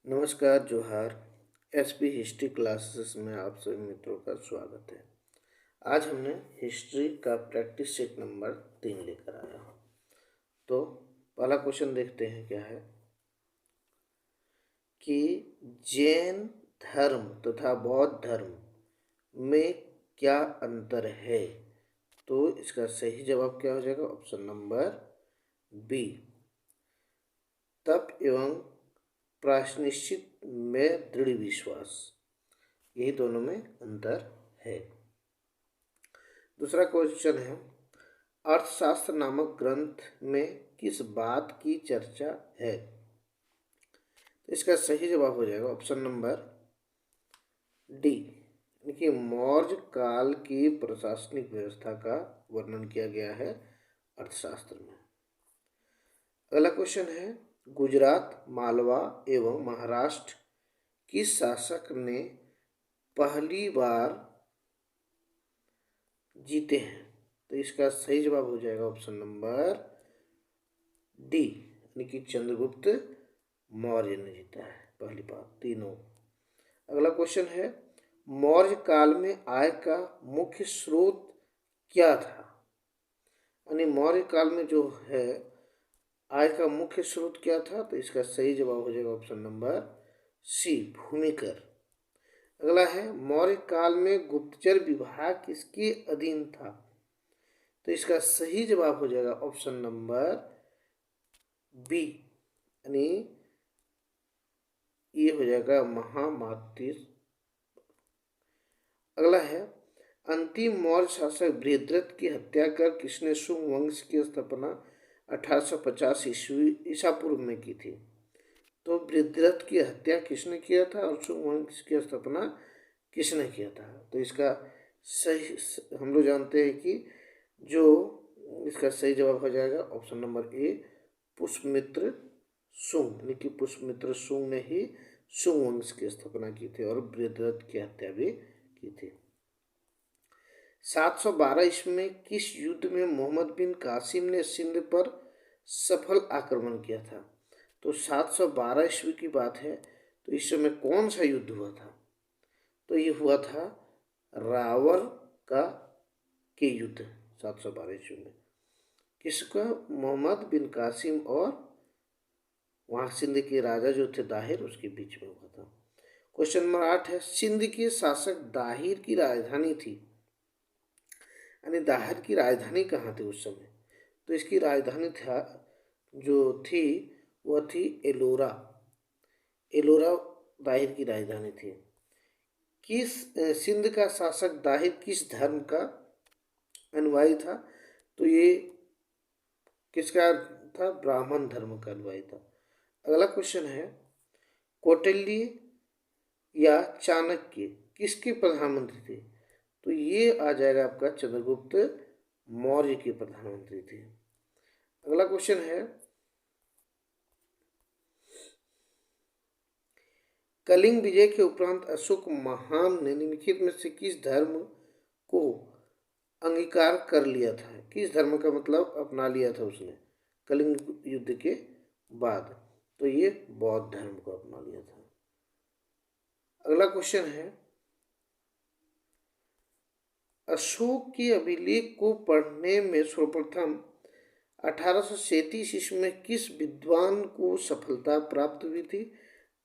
नमस्कार जोहार। SP history classes में आप सभी मित्रों का स्वागत है। आज हमने हिस्ट्री का प्रैक्टिस सेट नंबर 3 लेकर आया हूँ। तो पहला क्वेश्चन देखते हैं क्या है कि जैन धर्म तथा बौद्ध धर्म में क्या अंतर है। तो इसका सही जवाब क्या हो जाएगा? ऑप्शन नंबर बी, तप एवं प्रायश्चित में दृढ़ विश्वास, यही दोनों में अंतर है। दूसरा क्वेश्चन है, अर्थशास्त्र नामक ग्रंथ में किस बात की चर्चा है। तो इसका सही जवाब हो जाएगा ऑप्शन नंबर डी, यानी मौर्य काल की प्रशासनिक व्यवस्था का वर्णन किया गया है अर्थशास्त्र में। अगला क्वेश्चन है, गुजरात, मालवा एवं महाराष्ट्र किस शासक ने पहली बार जीते हैं। तो इसका सही जवाब हो जाएगा ऑप्शन नंबर डी, यानी कि चंद्रगुप्त मौर्य ने जीता है पहली बार तीनों। अगला क्वेश्चन है, मौर्य काल में आय का मुख्य स्रोत क्या था। यानी मौर्य काल में जो है आय का मुख्य स्रोत क्या था। तो इसका सही जवाब हो जाएगा ऑप्शन नंबर सी, भूमिकर। अगला है, मौर्य काल में गुप्तचर विभाग किसके अधीन था। तो इसका सही जवाब हो जाएगा ऑप्शन नंबर बी, यानी ये हो जाएगा महामातिर। अगला है, अंतिम मौर्य शासक बृहद्रथ की हत्या कर किसने शुंग वंश की स्थापना 1850 ईसा पूर्व में की थी। तो बृहद्रथ की हत्या किसने किया था और शुंग वंश की स्थापना किसने किया था। तो इसका सही हम लोग जानते हैं कि जो इसका सही जवाब हो जाएगा option number A, Pushyamitra Shunga, यानी कि पुष्यमित्र शुंग ने ही शुंग वंश की स्थापना की थी और बृहद्रथ की हत्या भी की थी। 712 ईस्वी में किस युद्ध में मोहम्मद बिन कासिम ने सिंध पर सफल आक्रमण किया था। तो 712 ईस्वी की बात है, तो इस समय कौन सा युद्ध हुआ था। तो ये हुआ था रावण का के युद्ध 712 ईस्वी में। किसका? मोहम्मद बिन कासिम और वहाँ सिंध के राजा जो थे दाहिर, उसके बीच में हुआ था। क्वेश्चन नंबर 8 है, सिंध के शासक दाहिर की राजधानी थी, यानी दाहिर की राजधानी कहाँ थी उस समय। तो इसकी राजधानी था जो थी वह थी एलोरा। एलोरा दाहिर की राजधानी थी। किस सिंध का शासक दाहिर किस धर्म का अनुयायी था। तो ये किसका था? ब्राह्मण धर्म का अनुयायी था। अगला क्वेश्चन है, कौटिल्य या चाणक्य किसके प्रधानमंत्री थे। तो ये आ जाएगा आपका चंद्रगुप्त मौर्य के प्रधानमंत्री थे। अगला क्वेश्चन है, कलिंग विजय के उपरांत अशोक महान ने निम्नलिखित में से किस धर्म को अंगीकार कर लिया था। किस धर्म का मतलब अपना लिया था उसने कलिंग युद्ध के बाद। तो ये बौद्ध धर्म को अपना लिया था। अगला क्वेश्चन है, अशोक के अभिलेख को पढ़ने में सर्वप्रथम 1837 ईस्वी में किस विद्वान को सफलता प्राप्त हुई थी।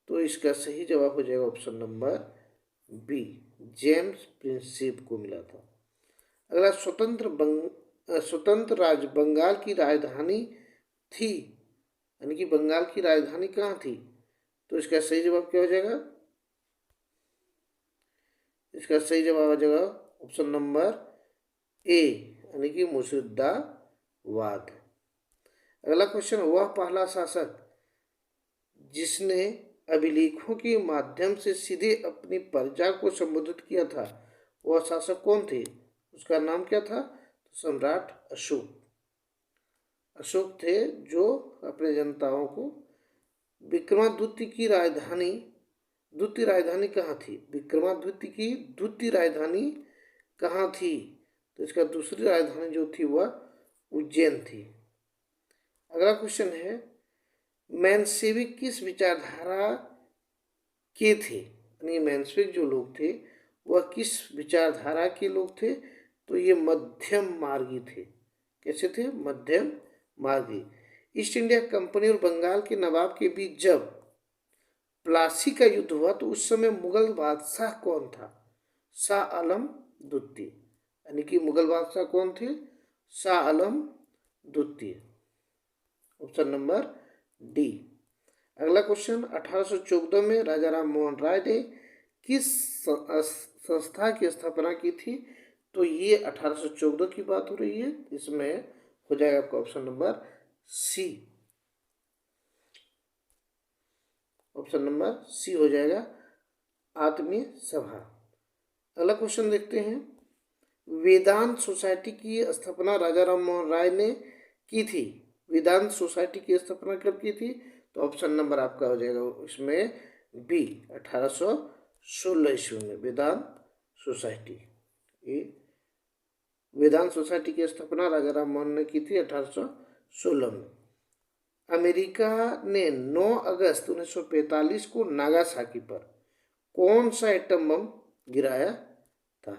तो इसका सही जवाब हो जाएगा option number B, James Prinsep को मिला था। अगला, स्वतंत्र राज्य बंगाल की राजधानी थी, यानी कि बंगाल की राजधानी कहाँ थी। तो इसका सही जवाब क्या हो जाएगा? इसका सही जवाब हो जाएगा ऑप्शन नंबर ए, यानी कि मुर्शिदाबाद। अगला क्वेश्चन, वह पहला शासक जिसने अभिलेखों के माध्यम से सीधे अपनी प्रजा को संबोधित किया था, वह शासक कौन थे? उसका नाम क्या था? तो सम्राट अशोक। अशोक थे जो अपने जनताओं को विक्रमादित्य की राजधानी, द्वितीय राजधानी कहाँ थी। विक्रमादित्य की द्वितीय राजधानी कहाँ थी। तो इसका दूसरी राजधानी जो थी वह उज्जैन थी। अगला क्वेश्चन है, मेन्शेविक किस विचारधारा के थे, यानी मेंशविक जो लोग थे वह किस विचारधारा के लोग थे? तो ये मध्यम मार्गी थे। कैसे थे? मध्यम मार्गी। ईस्ट इंडिया कंपनी और बंगाल के नवाब के बीच जब प्लासी का युद्ध हुआ तो उस समय मुगल बादशाह कौन था? शाह आलम द्वितीय, यानी कि मुगल बादशाह कौन थे? शाह आलम द्वितीय। Option number D. अगला क्वेश्चन, 1814 में राजा राम मोहन राय ने किस संस्था की स्थापना की थी? तो ये 1814 की बात हो रही है, इसमें हो जाएगा आपका option number C. Option number C हो जाएगा, आत्मीय सभा। अगला क्वेश्चन देखते हैं, वेदांत सोसाइटी की स्थापना राजा राम मोहन राय ने की थी। वेदांत सोसाइटी की स्थापना कब की थी? तो ऑप्शन नंबर आपका हो जाएगा इसमें बी, 1816 ईस्वी में वेदांत सोसाइटी। ये वेदांत सोसाइटी की स्थापना राजा राम मोहन ने की थी 1816 में। अमेरिका ने 9 अगस्त 1945 को नागासाकी पर कौन सा एटम बम गिराया था?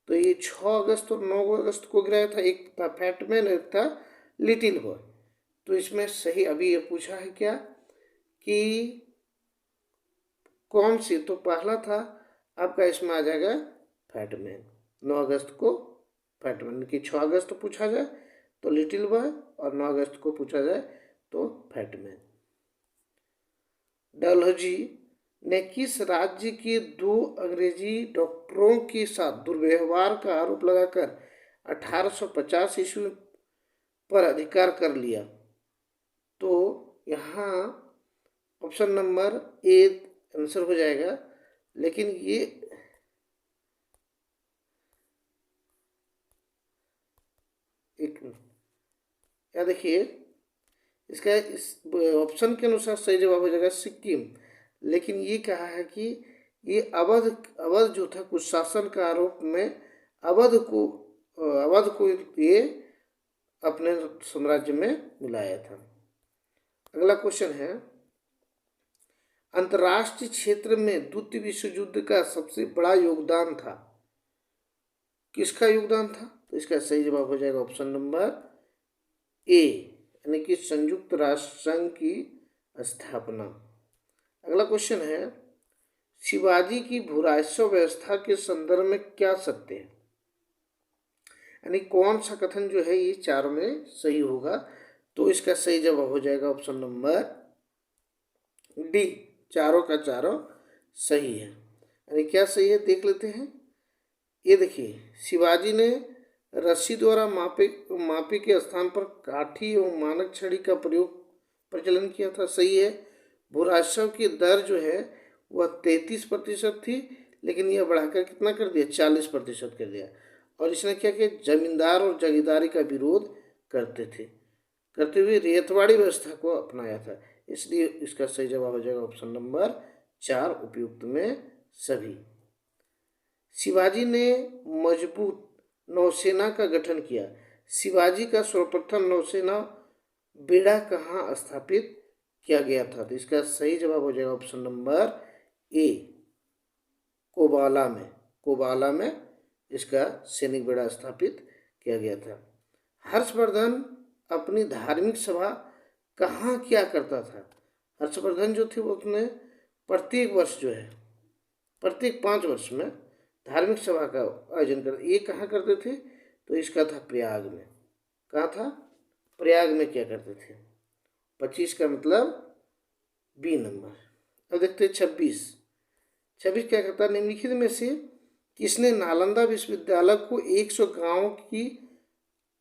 तो ये 6 अगस्त और 9 अगस्त को गिराया था। एक था फैटमैन, एक था लिटिल बॉय। तो इसमें सही अभी ये पूछा है क्या कि कौन सी? तो पहला था आपका, इसमें आ जाएगा फैटमैन। 9 अगस्त को फैटमैन की, 6 अगस्त पूछा जाए तो लिटिल बॉय और 9 अगस्त को पूछा जाए तो फैटमैन। डलहौजी ने किस राज्य के 2 अंग्रेजी डॉक्टरों के साथ दुर्व्यवहार का आरोप लगाकर 1850 ईस्वी पर अधिकार कर लिया? तो यहाँ ऑप्शन नंबर ए आंसर हो जाएगा, लेकिन ये एक या देखिए, इसका इस ऑप्शन के अनुसार सही जवाब हो जाएगा सिक्किम। लेकिन ये कहा है कि ये अवध जो था कुछ शासन का आरोप में अवध को ये अपने साम्राज्य में मिलाया था। अगला क्वेश्चन है, अंतर्राष्ट्रीय क्षेत्र में द्वितीय विश्व युद्ध का सबसे बड़ा योगदान था, किसका योगदान था? तो इसका सही जवाब हो जाएगा ऑप्शन नंबर ए, यानी कि संयुक्त राष्ट्र संघ की स्थापना। अगला क्वेश्चन है, शिवाजी की भूराजस्व व्यवस्था के संदर्भ में क्या सत्य है? यानी कौन सा कथन जो है ये चारों में सही होगा? तो इसका सही जवाब हो जाएगा ऑप्शन नंबर डी, चारों का चारों सही है। यानी क्या सही है देख लेते हैं। ये देखिए, शिवाजी ने रस्सी द्वारा मापे के स्थान पर काठी एवं मानक छड़ी का प्रचलन किया था, सही है। भूराजस्व की दर जो है वह 33% थी, लेकिन यह बढ़ाकर कितना कर दिया? 40% कर दिया। और इसने क्या किया? जमींदार और जागीरदारी का विरोध करते हुए रेतवाड़ी व्यवस्था को अपनाया था। इसलिए इसका सही जवाब हो जाएगा ऑप्शन नंबर 4, उपयुक्त में सभी। शिवाजी ने मजबूत नौसेना का गठन किया। शिवाजी का सर्वप्रथम नौसेना बेड़ा कहाँ स्थापित किया गया था? तो इसका सही जवाब हो जाएगा ऑप्शन नंबर ए, कोबाला में इसका सैनिक बेड़ा स्थापित किया गया था। हर्षवर्धन अपनी धार्मिक सभा कहाँ किया करता था? हर्षवर्धन जो थे वो अपने प्रत्येक वर्ष जो है, प्रत्येक 5 वर्ष में धार्मिक सभा का आयोजन करते। ये कहाँ करते थे? तो इसका था प्रयाग में। कहाँ था? प्रयाग में क्या करते थे? 25 का मतलब बी नंबर। अब देखते हैं 26 क्या करता है? निम्नलिखित में से किसने नालंदा विश्वविद्यालय को 100 गांवों की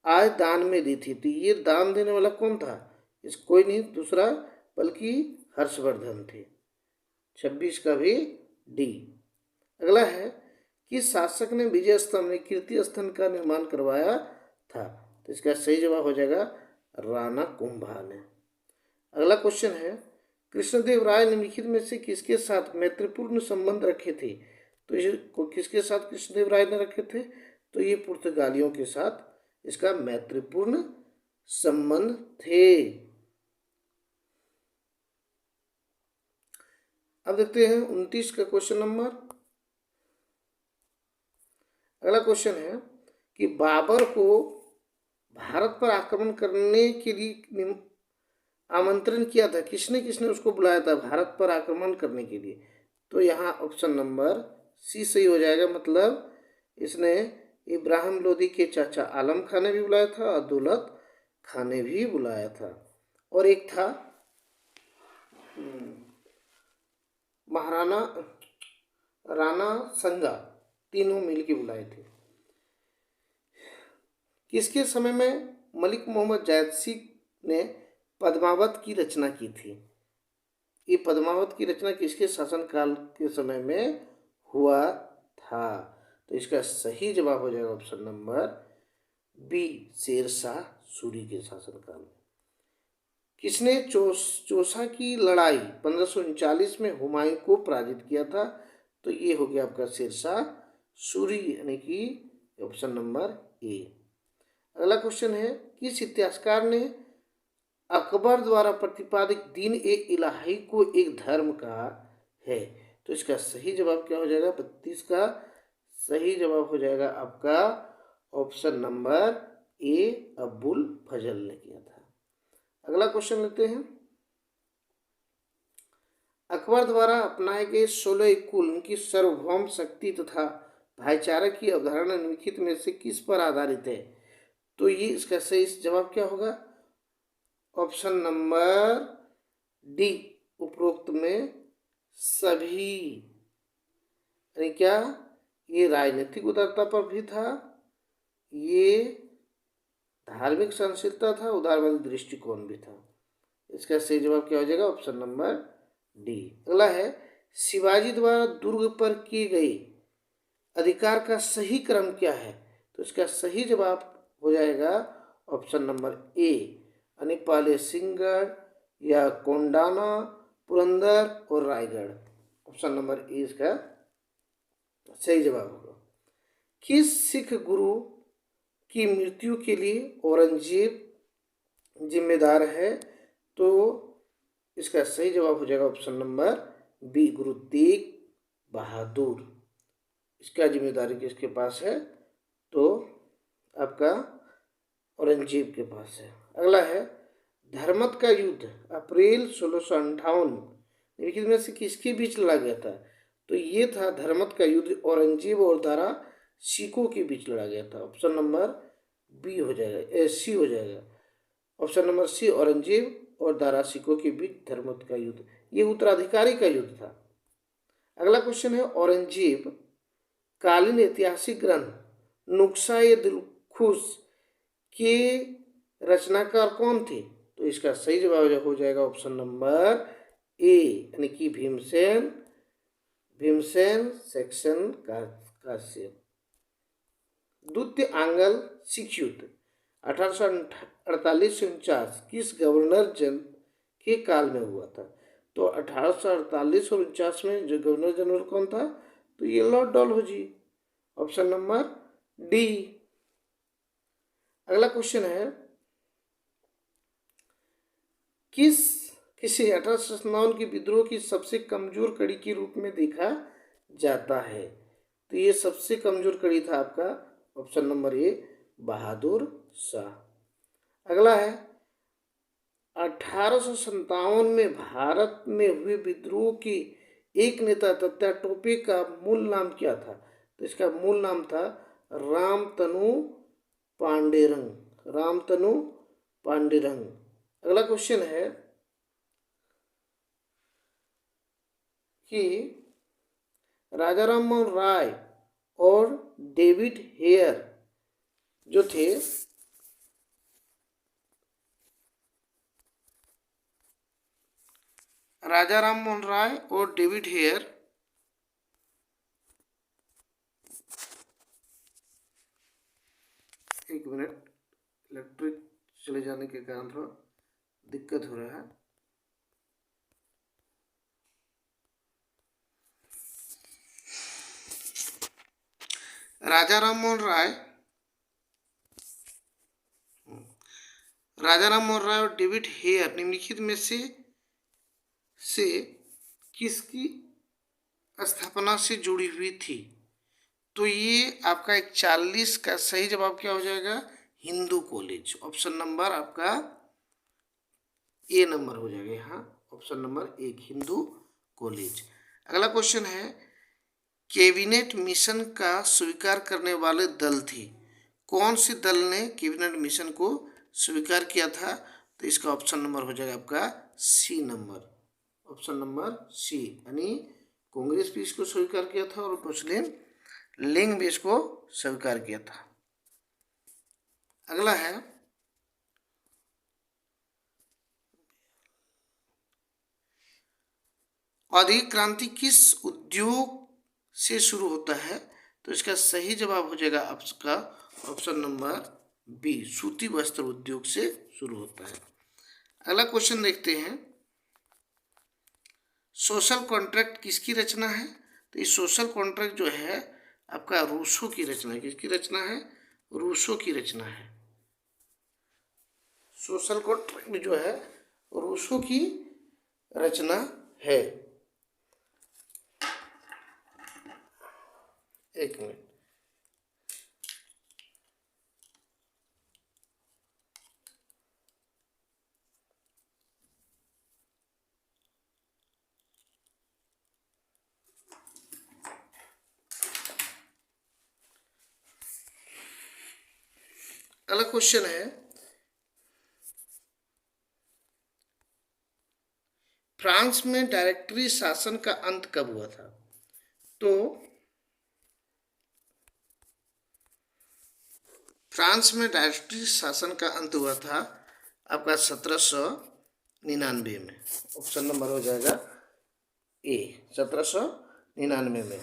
आय दान में दी थी? तो ये दान देने वाला कौन था? इस कोई नहीं दूसरा बल्कि हर्षवर्धन थे। 26 का भी डी। अगला है, किस शासक ने विजय स्तंभ में कीर्ति स्तंभ का निर्माण करवाया था? तो इसका सही जवाब हो जाएगा राणा कुंभा ने। अगला क्वेश्चन है, कृष्णदेव राय निम्नलिखित में से किसके साथ मैत्रीपूर्ण संबंध रखे थे? तो ये किसके साथ कृष्णदेव राय ने रखे थे? तो ये पुर्तगालियों के साथ इसका मैत्रीपूर्ण संबंध थे। अब देखते हैं 29 का क्वेश्चन नंबर। अगला क्वेश्चन है कि बाबर को भारत पर आक्रमण करने के लिए आमंत्रण किया था, किसने किसने उसको बुलाया था भारत पर आक्रमण करने के लिए? तो यहाँ ऑप्शन नंबर सी सही हो जाएगा। मतलब इसने इब्राहिम लोदी के चाचा आलम खान ने भी बुलाया था और दौलत खान ने भी बुलाया था, और एक था महाराणा राणा संगा, तीनों मिलके बुलाए थे। किसके समय में मलिक मोहम्मद जायसी ने पद्मावत की रचना की थी? ये पद्मावत की रचना किसके शासनकाल के समय में हुआ था? तो इसका सही जवाब हो जाएगा option number B, Sher Shah Suri के शासनकाल में। किसने चौसा की लड़ाई 1539 में हुमायूं को पराजित किया था? तो ये हो गया आपका शेरशाह सूरी, यानी कि ऑप्शन नंबर ए। अगला क्वेश्चन है, किस इतिहासकार ने अकबर द्वारा प्रतिपादित दीन ए इलाही को एक धर्म कहा है? तो इसका सही जवाब क्या हो जाएगा? 32 का सही जवाब हो जाएगा आपका ऑप्शन नंबर ए, अबुल फजल ने किया था। अगला क्वेश्चन लेते हैं, अकबर द्वारा अपनाए गए 16 कुल उनकी सार्वभौम शक्ति तथा भाईचारा की अवधारणा निम्नलिखित में से किस पर आधारित है? तो ये इसका सही जवाब क्या होगा? ऑप्शन नंबर डी, उपरोक्त में सभी। यानी क्या? ये राजनीतिक उदारता पर भी था, ये धार्मिक सहनशीलता था, उदारवादी दृष्टिकोण भी था। इसका सही जवाब क्या हो जाएगा? Option number D. अगला है, शिवाजी द्वारा दुर्ग पर किए गए अधिकार का सही क्रम क्या है? तो इसका सही जवाब हो जाएगा ऑप्शन नंबर ए, यानी पहले सिंहगढ़ या कोंडाना, पुरंदर और रायगढ़। ऑप्शन नंबर ए इसका सही जवाब होगा। किस सिख गुरु की मृत्यु के लिए औरंगजेब जिम्मेदार है? तो इसका सही जवाब हो जाएगा option number B, Guru Tegh Bahadur. इसका जिम्मेदारी किसके पास है? तो आपका औरंगजेब के पास है। अगला है, धर्मत का युद्ध अप्रैल 1658 निम्नलिखित में से किसके बीच लड़ा गया था? तो ये था धर्मत का युद्ध औरंगजेब और दारा सिकों के बीच लड़ा गया था। ऑप्शन नंबर बी हो जाएगा, सी हो जाएगा। ऑप्शन नंबर सी, औरंगजेब और दारा सिकों के बीच धर्मत का युद्ध, ये उत्तराधिकारी का युद्ध था। अगला क्वेश्चन है, औरंगजेब कालीन ऐतिहासिक ग्रंथ नुस्खा ए दिलखुश के रचनाकार कौन थे? तो इसका सही जवाब हो जाएगा ऑप्शन नंबर ए, यानी कि भीमसेन सेक्शन काश्यप। द्वितीय आंग्ल सिख युद्ध 1848 से 49 किस गवर्नर जनरल के काल में हुआ था? तो 1848 और 49 में जो गवर्नर जनरल कौन था? तो ये Lord Dalhousie. Option number D. अगला क्वेश्चन है, किसे 1857 की विद्रोह की सबसे कमजोर कड़ी के रूप में देखा जाता है? तो ये सबसे कमजोर कड़ी था आपका option number A, Bahadur Shah. अगला है, 1857 में भारत में हुए विद्रोह के एक नेता तात्या टोपे का मूल नाम क्या था? तो इसका मूल नाम था रामतनु पांडेरंग। अगला क्वेश्चन है कि राजा राम मोहन राय और डेविड हेयर जो थे, राजा राम मोहन राय और डेविड हेयर एक मिनट, इलेक्ट्रिक चले जाने के कारण थोड़ा दिक्कत हो रहा है। राजा राम मोहन राय और डेविड हेयर निम्नलिखित में से किसकी स्थापना से जुड़ी हुई थी? तो ये आपका 41 का सही जवाब क्या हो जाएगा? हिंदू कॉलेज। ऑप्शन नंबर आपका ए नंबर हो जाएगा यहाँ, ऑप्शन नंबर 1 हिंदू कॉलेज। अगला क्वेश्चन है, कैबिनेट मिशन का स्वीकार करने वाले दल थे। कौन से दल ने कैबिनेट मिशन को स्वीकार किया था? तो इसका ऑप्शन नंबर हो जाएगा आपका C number, option number C, यानी कांग्रेस भी इसको स्वीकार किया था और मुस्लिम लीग भी इसको स्वीकार किया था। अगला है, औद्योगिक क्रांति किस उद्योग से शुरू होता है? तो इसका सही जवाब हो जाएगा आपका ऑप्शन नंबर बी, सूती वस्त्र उद्योग से शुरू होता है। अगला क्वेश्चन देखते हैं, सोशल कॉन्ट्रैक्ट किसकी रचना है? तो इस सोशल कॉन्ट्रैक्ट जो है आपका रूसो की रचना है। किसकी रचना है? रूसो की रचना है। सोशल कॉन्ट्रैक्ट जो है रूसो की रचना है। एक मिनट, अगला क्वेश्चन है, फ्रांस में डायरेक्टरी शासन का अंत कब हुआ था? तो फ्रांस में डायरेक्टरी शासन का अंत हुआ था आपका 1799 में। ऑप्शन नंबर हो जाएगा ए, 1799 में।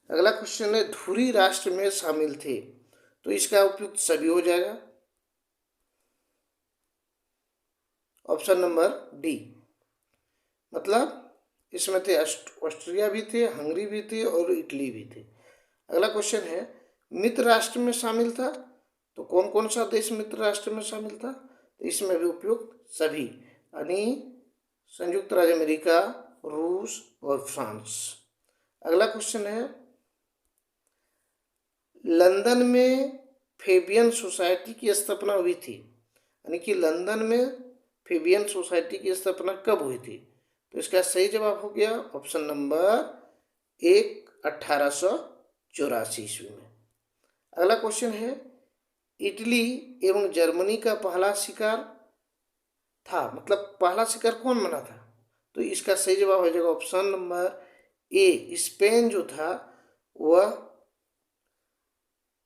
अगला क्वेश्चन है, धुरी राष्ट्र में शामिल थे। तो इसका उपयुक्त सभी हो जाएगा, ऑप्शन नंबर डी, मतलब इसमें थे ऑस्ट्रिया भी थे, हंगरी भी थे और इटली भी थे। अगला क्वेश्चन है, मित्र राष्ट्र में शामिल था। तो कौन कौन सा देश मित्र राष्ट्र में शामिल था? तो इसमें भी उपयुक्त सभी, यानी संयुक्त राज्य अमेरिका, रूस और फ्रांस। अगला क्वेश्चन है, लंदन में फेबियन सोसाइटी की स्थापना हुई थी, यानी कि लंदन में फेबियन सोसाइटी की स्थापना कब हुई थी? तो इसका सही जवाब हो गया ऑप्शन नंबर 1, 1884 ईस्वी में। अगला क्वेश्चन है, इटली एवं जर्मनी का पहला शिकार था, मतलब पहला शिकार कौन बना था? तो इसका सही जवाब हो जाएगा ऑप्शन नंबर ए, स्पेन जो था वह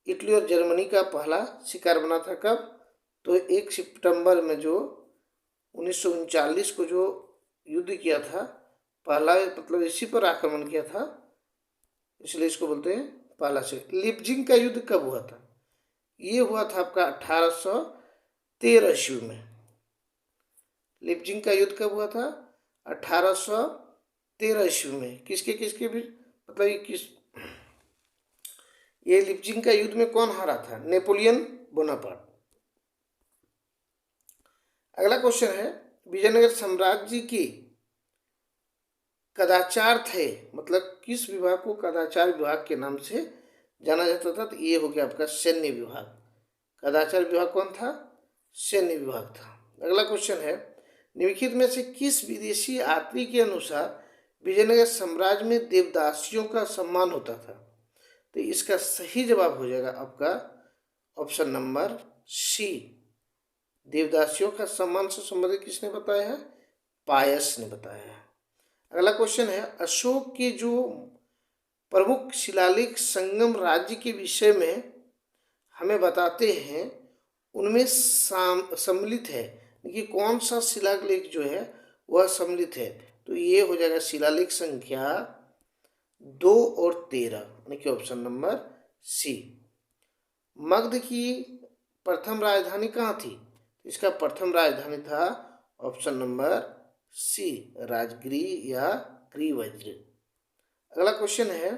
इटली और जर्मनी का पहला शिकार बना था। कब? तो 1 सितंबर में जो 1939 को जो युद्ध किया था, पहला मतलब इसी पर आक्रमण किया था, इसलिए इसको बोलते हैं पहला शिकार। लिपजिंग का युद्ध कब हुआ था? ये हुआ था आपका 1813 ईस्वी में। लिपजिंग का युद्ध कब हुआ था? 1813 ईस्वी में। किसके किसके भी, मतलब ये लिपजिंग का युद्ध में कौन हारा था? Napoleon Bonaparte. अगला क्वेश्चन है, विजयनगर साम्राज्य की कदाचार थे, मतलब किस विभाग को कदाचार विभाग के नाम से जाना जाता था? तो ये हो गया आपका सैन्य विभाग। कदाचार विभाग कौन था? सैन्य विभाग था। अगला क्वेश्चन है, निम्नलिखित में से किस विदेशी यात्री के अनुसार विजयनगर साम्राज्य में देवदासियों का सम्मान होता था? तो इसका सही जवाब हो जाएगा आपका ऑप्शन नंबर सी, देवदासियों का सम्मान से संबंधित किसने बताया है? पायस ने बताया है। अगला क्वेश्चन है, अशोक के जो प्रमुख शिलालेख संगम राज्य के विषय में हमें बताते हैं उनमें सम्मिलित है, कि कौन सा शिलालेख जो है वह सम्मिलित है? तो ये हो जाएगा शिलालेख संख्या 2 और 13, यानी कि ऑप्शन नंबर सी। मगध की प्रथम राजधानी कहाँ थी? इसका प्रथम राजधानी था ऑप्शन नंबर सी, राजगृह या गृहवज्र। अगला क्वेश्चन है,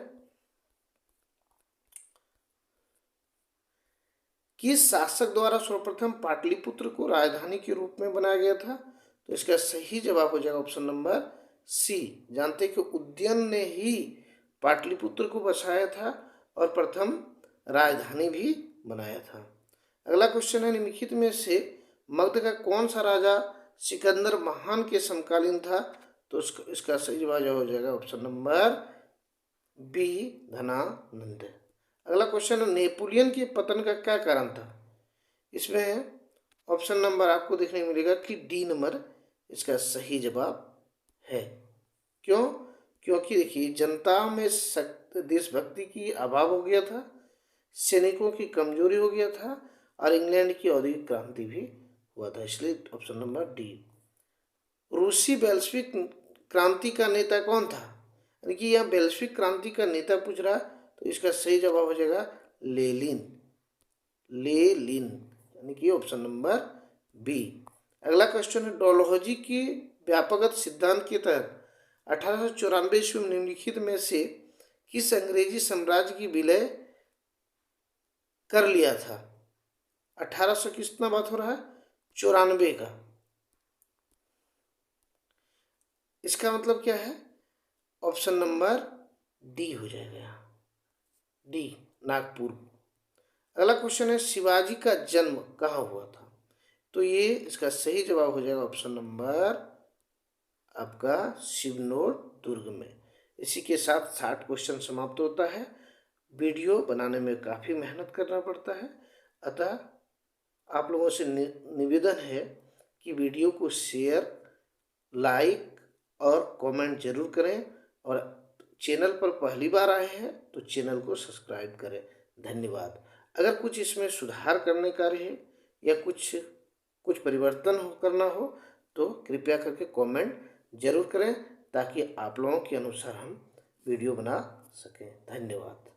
किस शासक द्वारा सर्वप्रथम पाटलिपुत्र को राजधानी के रूप में बनाया गया था? तो इसका सही जवाब हो जाएगा ऑप्शन नंबर सी, जानते हैं कि उदयन ने ही पाटलिपुत्र को बसाया था और प्रथम राजधानी भी बनाया था। अगला क्वेश्चन है, निम्नलिखित में से मगध का कौन सा राजा सिकंदर महान के समकालीन था? तो इसका सही जवाब हो जाएगा ऑप्शन नंबर बी, धनानंद। अगला क्वेश्चन है, नेपोलियन के पतन का क्या कारण था? इसमें ऑप्शन नंबर आपको देखने को मिलेगा कि डी नंबर इसका सही जवाब है। क्यों? क्योंकि देखिए, जनता में सख्त देशभक्ति की अभाव हो गया था, सैनिकों की कमजोरी हो गया था और इंग्लैंड की औद्योगिक क्रांति भी हुआ था, इसलिए ऑप्शन नंबर डी। रूसी बेल्शविक क्रांति का नेता कौन था? यानी कि यह बेल्शविक क्रांति का नेता पूछ रहा, तो इसका सही जवाब हो जाएगा लेनिन। लेनिन यानी कि ऑप्शन नंबर बी। अगला क्वेश्चन है, डोलहौजी के व्यापकत सिद्धांत के तहत 1894 ईस्वी में निम्नलिखित में से किस अंग्रेजी साम्राज्य की विलय कर लिया था? 1800 कितना बात हो रहा है? 94 का। इसका मतलब क्या है? ऑप्शन नंबर डी हो जाएगा यहाँ, डी, नागपुर। अगला क्वेश्चन है, शिवाजी का जन्म कहाँ हुआ था? तो ये इसका सही जवाब हो जाएगा ऑप्शन नंबर आपका शिवनोर दुर्ग में। इसी के साथ 60 क्वेश्चन समाप्त होता है। वीडियो बनाने में काफ़ी मेहनत करना पड़ता है, अतः आप लोगों से निवेदन है कि वीडियो को शेयर, लाइक और कमेंट जरूर करें, और चैनल पर पहली बार आए हैं तो चैनल को सब्सक्राइब करें। धन्यवाद। अगर कुछ इसमें सुधार करने का रहे या कुछ परिवर्तन करना हो तो कृपया करके कमेंट जरूर करें, ताकि आप लोगों के अनुसार हम वीडियो बना सकें। धन्यवाद।